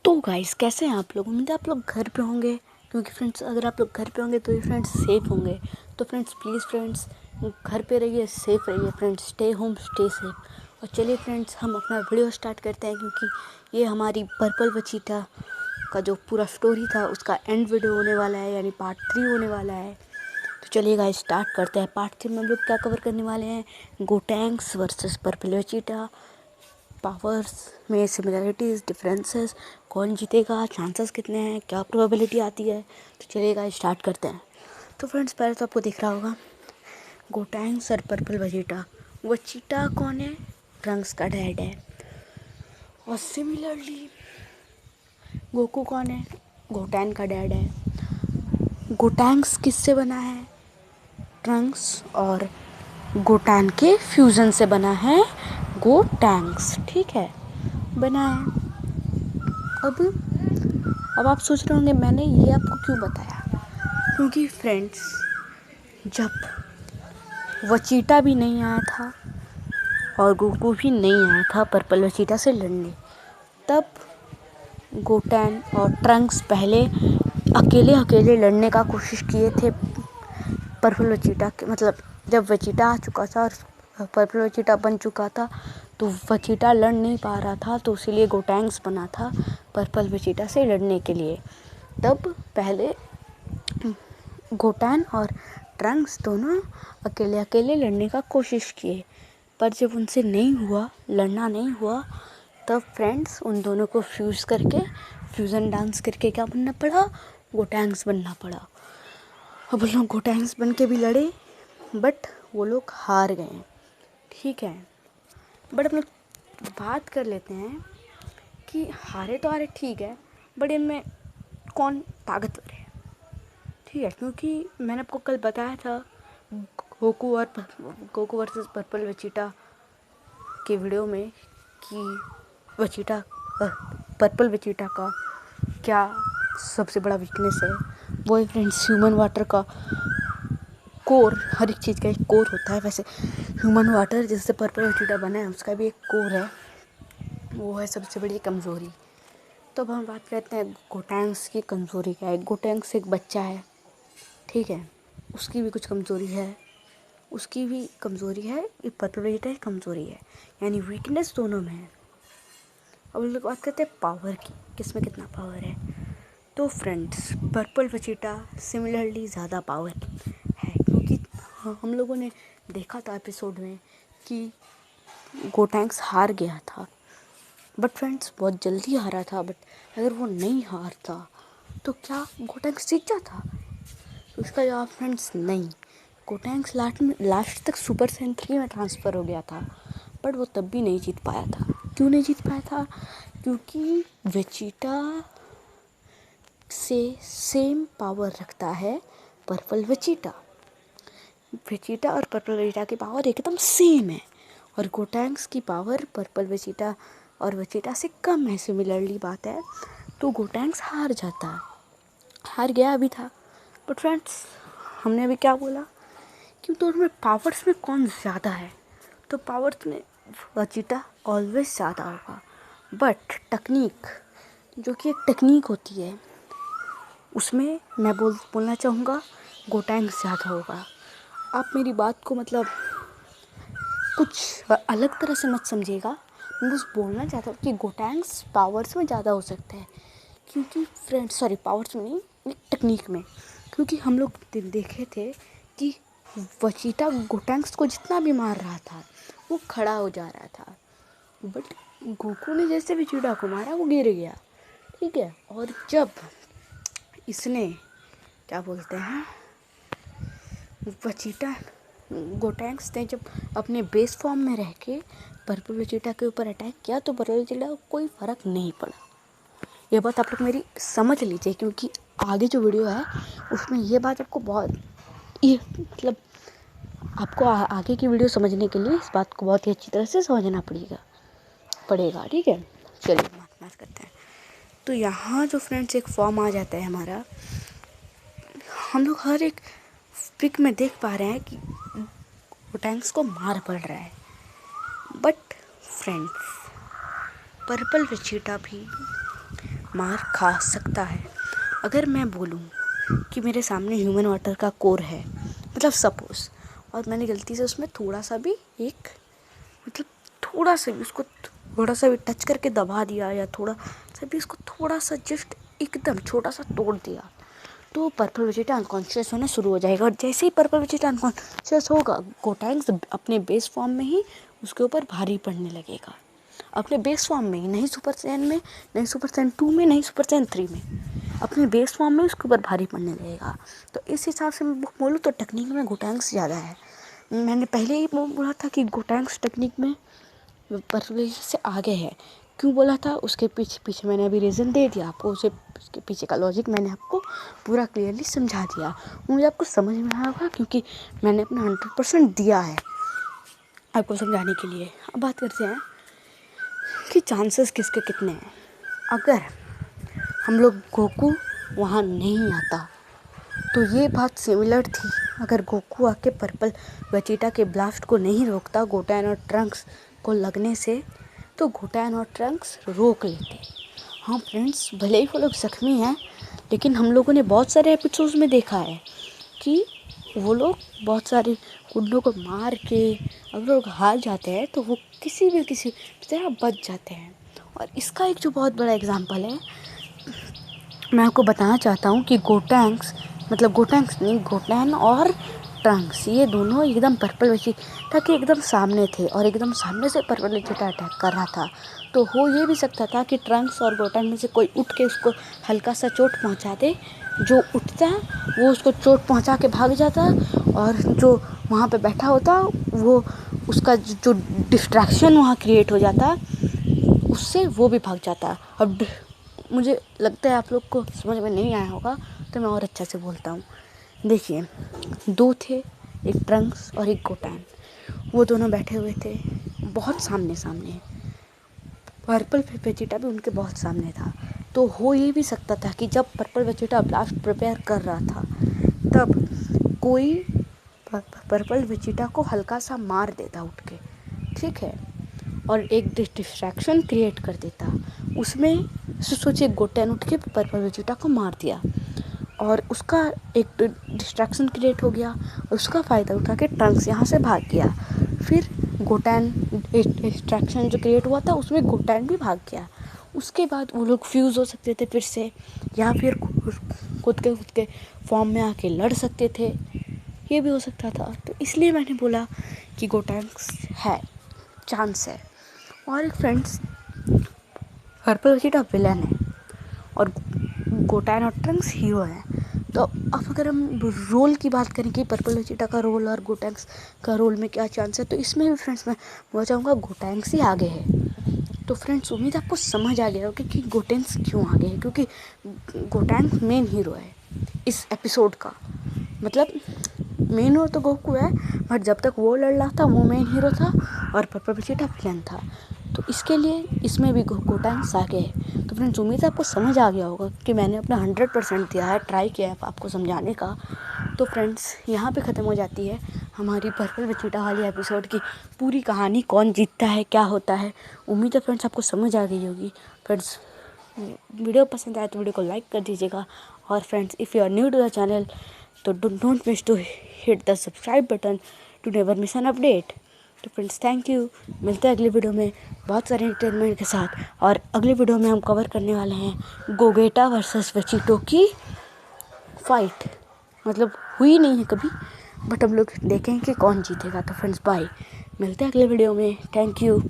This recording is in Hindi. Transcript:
तो गाइस कैसे हैं आप लोग। उम्मीद है आप लोग घर पे होंगे, क्योंकि फ्रेंड्स अगर आप लोग घर पे होंगे तो ये फ्रेंड्स सेफ़ होंगे। तो फ्रेंड्स प्लीज़ फ्रेंड्स घर पे रहिए, सेफ़ रहिए friends, stay home stay safe. और चलिए फ्रेंड्स हम अपना वीडियो स्टार्ट करते हैं, क्योंकि ये हमारी पर्पल वचीटा का जो पूरा स्टोरी था उसका एंड वीडियो होने वाला है, यानी पार्ट 3 होने वाला है। तो चलिए गाइस स्टार्ट करते हैं। पार्ट 3 में हम लोग क्या कवर करने वाले हैं, गोटैंक्स वर्सेस पर्पल वचीटा, पावर्स में सिमिलरिटीज़ डिफरेंसेस, कौन जीतेगा, चांसेस कितने हैं, क्या प्रोबेबिलिटी आती है। तो चलिएगा स्टार्ट करते हैं। तो फ्रेंड्स पहले तो आपको दिख रहा होगा गोटैंक्स और पर्पल वचीटा। वचीटा कौन है, ट्रंक्स का डैड है। और सिमिलरली गोकू कौन है, गोटैन का डैड है। गोटैंक्स किससे बना है, ट्रंक्स और गोटैन के फ्यूज़न से बना है गोटैंक्स, ठीक है, बना है। अब आप सोच रहे होंगे मैंने ये आपको क्यों बताया, क्योंकि फ्रेंड्स जब वचीटा भी नहीं आया था और गोकू भी नहीं आया था पर्पल वचीटा से लड़ने, तब गोटैन और ट्रंक्स पहले अकेले अकेले लड़ने का कोशिश किए थे पर्पल वचीटा के, मतलब जब वचीटा आ चुका था और पर्पल वचीटा बन चुका था तो वचीटा लड़ नहीं पा रहा था, तो इसीलिए गोटैंक्स बना था पर्पल वचीटा से लड़ने के लिए। तब पहले गोटैन और ट्रंक्स दोनों अकेले अकेले लड़ने का कोशिश किए, पर जब उनसे नहीं हुआ, लड़ना नहीं हुआ, तब फ्रेंड्स उन दोनों को फ्यूज़ करके, फ्यूज़न डांस करके क्या बनना पड़ा, गोटैंक्स बनना पड़ा। अब वो लोग गोटैंक्स बन के भी लड़े, बट वो लोग हार गए, ठीक है। बट हम लोग बात कर लेते हैं कि हारे तो हारे, ठीक है, बट इनमें कौन ताकतवर है, ठीक है। क्योंकि मैंने आपको कल बताया था गोकू वर्सेस पर्पल वचीटा के वीडियो में कि वचीटा पर्पल वचीटा का क्या सबसे बड़ा वीकनेस है। वो है फ्रेंड्स ह्यूमन वाटर का कोर, हर एक चीज़ का एक कोर होता है, वैसे ह्यूमन वाटर जिससे पर्पल वचीटा बना है उसका भी एक कोर है, वो है सबसे बड़ी कमज़ोरी। तो अब हम बात करते हैं गोटैंक्स की कमज़ोरी क्या है। गोटैंक्स एक बच्चा है, ठीक है, उसकी भी कुछ कमज़ोरी है, उसकी भी कमज़ोरी है, ये पर्पल वचीटा की कमज़ोरी है, यानी वीकनेस दोनों में है। अब हम लोग बात करते हैं पावर की, किस में कितना पावर है। तो फ्रेंड्स पर्पल वचीटा सिमिलरली ज़्यादा पावर है, क्योंकि हम लोगों ने देखा था एपिसोड में कि गोटैंक्स हार गया था, बट फ्रेंड्स बहुत जल्दी हारा था। बट अगर वो नहीं हारता तो क्या गोटैंक्स जीत जाता? तो इसका जवाब फ्रेंड्स नहीं। गोटैंक्स लास्ट तक सुपर सैयन 3 में ट्रांसफ़र हो गया था, बट वो तब भी नहीं जीत पाया था। क्यों नहीं जीत पाया था? क्योंकि वेजिटा से सेम पावर रखता है पर्पल वचीटा। वेजिटा और पर्पल वचीटा की पावर एकदम सेम है, और गोटैंक्स की पावर पर्पल वचीटा और वचीटा से कम है, सिमिलरली बात है। तो गोटैंक्स हार जाता है, हार गया अभी था। बट फ्रेंड्स हमने अभी क्या बोला कि तो उसमें पावर्स में कौन ज़्यादा है, तो पावर्स में वचीटा ऑलवेज ज़्यादा होगा। बट टेक्निक, जो कि एक टेक्निक होती है, उसमें मैं बोलना चाहूँगा गोटैंक्स ज़्यादा होगा। आप मेरी बात को मतलब कुछ अलग तरह से मत समझिएगा, मैं बस बोलना चाहता हूँ कि गोटैंक्स पावर्स में ज़्यादा हो सकते हैं, क्योंकि फ्रेंड्स पावर्स में नहीं, टेक्निक में। क्योंकि हम लोग देखे थे कि वचीटा गोटैंक्स को जितना भी मार रहा था वो खड़ा हो जा रहा था, बट गोकू ने जैसे वचीटा को मारा वो गिर गया, ठीक है। और जब इसने क्या बोलते हैं, वचीटा गोटैंक्स ने जब अपने बेस फॉर्म में रह के पर्पल वचीटा के ऊपर अटैक किया, तो पर्पल वचीटा को कोई फ़र्क नहीं पड़ा। ये बात आप लोग मेरी समझ लीजिए, क्योंकि आगे जो वीडियो है उसमें ये बात आपको बहुत, ये मतलब आपको आगे की वीडियो समझने के लिए इस बात को बहुत ही अच्छी तरह से समझना पड़ेगा, ठीक है। चलिए बात करते हैं। तो यहाँ जो फ्रेंड्स एक फॉर्म आ जाता है हमारा, हम लोग हर एक पिक में देख पा रहे हैं कि गोटैंक्स को मार पड़ रहा है, बट फ्रेंड्स पर्पल वचीटा भी मार खा सकता है। अगर मैं बोलूँ कि मेरे सामने ह्यूमन वाटर का कोर है, मतलब सपोज़, और मैंने गलती से उसमें थोड़ा सा भी उसको थोड़ा सा भी टच करके दबा दिया, या थोड़ा सा भी उसको थोड़ा सा जस्ट एकदम छोटा सा तोड़ दिया, तो पर्पल वेजिटा अनकॉन्शियस होना शुरू हो जाएगा। और जैसे ही पर्पल वेजिटा अनकॉन्शियस होगा, गोटैंक्स अपने बेस फॉर्म में ही उसके ऊपर भारी पड़ने लगेगा। अपने बेस फॉर्म में ही, नहीं सुपर सैयन में, नहीं सुपर सैयन 2 में, नहीं सुपर सैयन 3 में, अपने बेस फॉर्म में उसके ऊपर भारी पड़ने लगेगा। तो इस हिसाब से मैं बोलूँ तो टेक्निक में गोटैंक्स ज़्यादा है। मैंने पहले ही बोला था कि गोटैंक्स टेक्निक में पर्पल वेजिटा से आगे है। क्यों बोला था, उसके पीछे मैंने अभी रीज़न दे दिया आपको। उसके पीछे का लॉजिक मैंने आपको पूरा क्लियरली समझा दिया। मुझे आपको समझ में आया होगा, क्योंकि मैंने अपना 100% दिया है आपको समझाने के लिए। अब बात करते हैं कि चांसेस किसके कितने हैं। अगर हम लोग गोकू वहाँ नहीं आता तो ये बात सिमिलर थी। अगर गोकू आके पर्पल वेजिटा के ब्लास्ट को नहीं रोकता गोटेन और ट्रंक्स को लगने से, तो गोटेन और ट्रंक्स रोक लेते। हाँ फ्रेंड्स, भले ही वो लोग जख्मी हैं, लेकिन हम लोगों ने बहुत सारे एपिसोड्स में देखा है कि वो लोग बहुत सारे गुंडों को मार के अगर लोग हार जाते हैं तो वो किसी तरह बच जाते हैं। और इसका एक जो बहुत बड़ा एग्जाम्पल है, मैं आपको बताना चाहता हूँ कि गोटैन और ट्रंक्स, ये दोनों एकदम पर्पल वेजिटा के एकदम सामने थे और एकदम सामने से पर्पल वेजिटा अटैक कर रहा था। तो हो ये भी सकता था कि ट्रंक्स और गोटैन में से कोई उठ के उसको हल्का सा चोट पहुंचा दे। जो उठता वो उसको चोट पहुंचा के भाग जाता, और जो वहाँ पे बैठा होता वो उसका जो डिस्ट्रैक्शन वहाँ क्रिएट हो जाता, उससे वो भी भाग जाता। अब मुझे लगता है आप लोग को समझ में नहीं आया होगा, तो मैं और अच्छा से बोलता हूँ। देखिए, दो थे, एक ट्रंक्स और एक गोटैन। वो दोनों बैठे हुए थे बहुत सामने सामने। पर्पल वेजिटा भी उनके बहुत सामने था। तो हो ये भी सकता था कि जब पर्पल वेजिटा ब्लास्ट प्रिपेयर कर रहा था, तब कोई पर्पल वेजिटा को हल्का सा मार देता उठ के, ठीक है, और एक डिस्ट्रैक्शन क्रिएट कर देता। उसमें सोचिए गोटेन उठ के पर्पल वेजिटा को मार दिया और उसका एक डिस्ट्रैक्शन क्रिएट हो गया। उसका फ़ायदा उठा के ट्रंक्स यहाँ से भाग गया। फिर गोटैन डिस्ट्रैक्शन जो क्रिएट हुआ था उसमें गोटैन भी भाग गया। उसके बाद वो लोग फ्यूज़ हो सकते थे फिर से, या फिर खुद के फॉर्म में आके लड़ सकते थे, ये भी हो सकता था। तो इसलिए मैंने बोला कि गोटैंक्स है, चांस है। और एक फ्रेंड्स, पर्पल वेजिटा विलन है और गोटैन और ट्रंक्स हीरो हैं। तो अब अगर हम रोल की बात करें कि पर्पल वेजिटा का रोल और गोटैंक्स का रोल में क्या चांस है, तो इसमें भी फ्रेंड्स मैं बोलना चाहूँगा गोटैंक्स ही आगे है। तो फ्रेंड्स, उम्मीद आपको समझ आ गया होगा कि गोटैंक्स क्यों आगे है, क्योंकि गोटैंक्स मेन हीरो है इस एपिसोड का। मतलब मेन हीरो तो गोकू है, बट जब तक वो लड़ रहा था वो मेन हीरो था और पर्पल वेजिटा विलन था। तो इसके लिए इसमें भी गोटैंक्स आगे है। तो फ्रेंड्स, उम्मीद आपको समझ आ गया होगा कि मैंने अपना 100% दिया है, ट्राई किया है आपको समझाने का। तो फ्रेंड्स, यहाँ पे ख़त्म हो जाती है हमारी पर्पल वेजिटा वाली एपिसोड की पूरी कहानी, कौन जीतता है, क्या होता है। उम्मीद है फ्रेंड्स आपको समझ आ गई होगी। फ्रेंड्स, वीडियो पसंद आए तो वीडियो को लाइक कर दीजिएगा। और friends, if you are new to the channel तो don't miss to hit the subscribe button to never miss an update. तो फ्रेंड्स, थैंक यू। मिलते हैं अगले वीडियो में बहुत सारे एंटरटेनमेंट के साथ। और अगले वीडियो में हम कवर करने वाले हैं गोगेटा वर्सेस वेजिटो की फाइट। मतलब हुई नहीं है कभी, बट हम लोग देखें कि कौन जीतेगा। तो फ्रेंड्स, बाय, मिलते हैं अगले वीडियो में। Thank you.